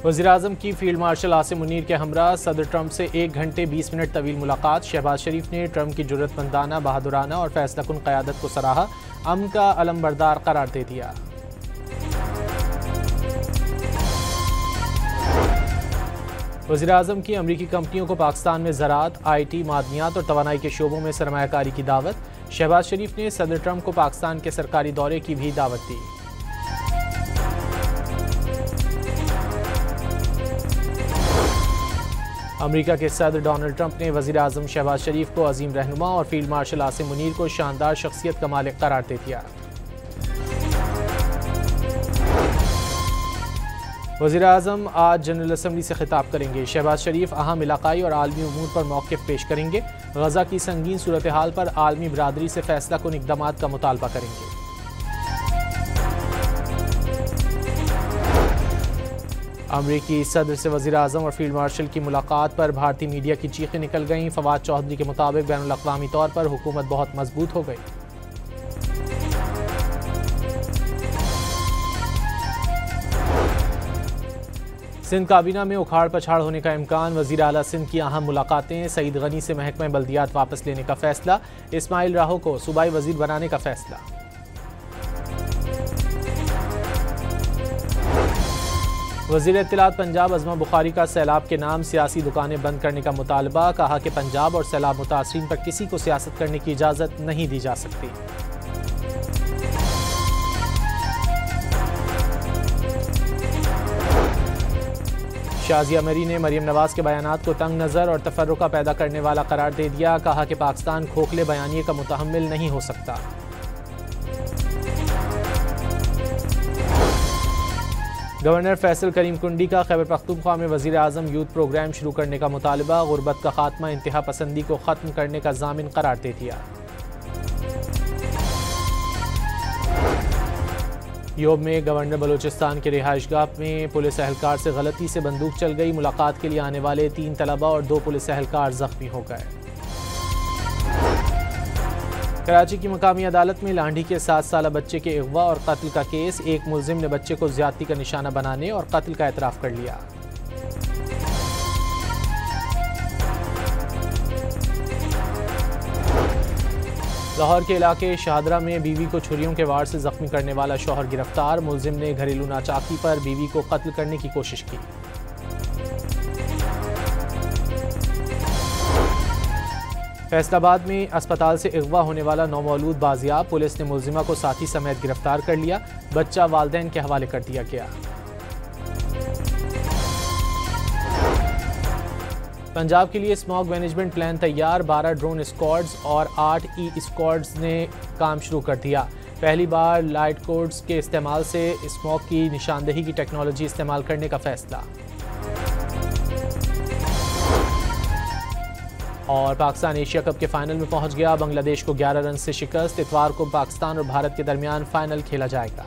वज़ीर-ए-आज़म की field marshal Asim Munir के हमरा सदर ट्रंप से 1 घंटे 20 मिनट तवील मुलाकात। शहबाज शरीफ ने ट्रंप की जुर्रतमंदाना, बहादुराना और फैसलाकुन क़यादत को सराहा, अमन का अलमबरदार करार दे दिया। वज़ीर-ए-आज़म की अमरीकी कंपनियों को पाकिस्तान में ज़राअत, IT, मादनियात और तवानाई के शोबों में सरमायाकारी की दावत। शहबाज शरीफ ने सदर ट्रंप को पाकिस्तान के सरकारी दौरे की भी दावत दी। अमेरिका के सदर डोनाल्ड ट्रंप ने वज़ीर-ए-आज़म शहबाज शरीफ को अजीम रहनुमा और फील्ड मार्शल आसिम मुनीर को शानदार शख्सियत का मालिक करार दे दिया। वज़ीर-ए-आज़म आज जनरल असम्बली से खिताब करेंगे। शहबाज शरीफ अहम इलाकाई और आलमी उमूर पर मौक़िफ़ पेश करेंगे। गज़ा की संगीन सूरत हाल पर आलमी बरादरी से फैसलाकुन इक़दामात का मुतालबा करेंगे। अमरीकी सदर से वज़ीर-ए-आज़म और फील्ड मार्शल की मुलाकात पर भारतीय मीडिया की चीखें निकल गईं। फवाद चौधरी के मुताबिक बैनुल-अक़वामी तौर पर हुकूमत बहुत मजबूत हो गई। सिंध काबीना में उखाड़ पछाड़ होने का इम्कान। वज़ीर आला सिंध की अहम मुलाकातें। सईद गनी से महकमा बल्दियात वापस लेने का फैसला। इस्माइल राहो को सूबाई वज़ीर बनाने का फैसला। वज़ीर इत्तलात पंजाब अज़मा बुखारी का सैलाब के नाम सियासी दुकानें बंद करने का मुतालबा। कहा कि पंजाब और सैलाब मुतासरीन पर किसी को सियासत करने की इजाज़त नहीं दी जा सकती। शाज़िया मरी ने मरीम नवाज के बयानात को तंग नज़र और तफर्रुका पैदा करने वाला करार दे दिया। कहा कि पाकिस्तान खोखले बयानिए का मुतहम्मिल नहीं हो सकता। गवर्नर फैसल करीम कुंडी का खैबर पख्तूनख्वा में वज़ीर-ए-आज़म यूथ प्रोग्राम शुरू करने का मुतालबा। गुर्बत का खात्मा, इंतहा पसंदी को ख़त्म करने का ज़ामिन करार दे दिया। योब में गवर्नर बलूचिस्तान के रिहाइशगाह में पुलिस एहलकार से गलती से बंदूक चल गई। मुलाकात के लिए आने वाले 3 तलबा और 2 पुलिस एहलकार जख्मी हो गए। कराची की मकामी अदालत में लांढी के 7 साला बच्चे के अगवा और कत्ल का केस। एक मुल्जिम ने बच्चे को ज्यादती का निशाना बनाने और कत्ल का एतराफ़ कर लिया। लाहौर के इलाके शाहदरा में बीवी को छुरियों के वार से जख्मी करने वाला शौहर गिरफ्तार। मुल्जिम ने घरेलू नाचाकी पर बीवी को कत्ल करने की कोशिश की। फैसलाबाद में अस्पताल से अगवा होने वाला नौमौलूद बाजियाब। पुलिस ने मुल्जिमा को साथी समेत गिरफ्तार कर लिया। बच्चा वालिदैन के हवाले कर दिया गया। पंजाब के लिए स्मॉग मैनेजमेंट प्लान तैयार। 12 ड्रोन स्क्वाड्स और 8 स्क्वाड्स ने काम शुरू कर दिया। पहली बार लाइट कोड्स के इस्तेमाल से स्मॉग की निशानदेही की टेक्नोलॉजी इस्तेमाल करने का फैसला। और पाकिस्तान एशिया कप के फाइनल में पहुंच गया। बांग्लादेश को 11 रन से शिकस्त। इतवार को पाकिस्तान और भारत के दरमियान फाइनल खेला जाएगा।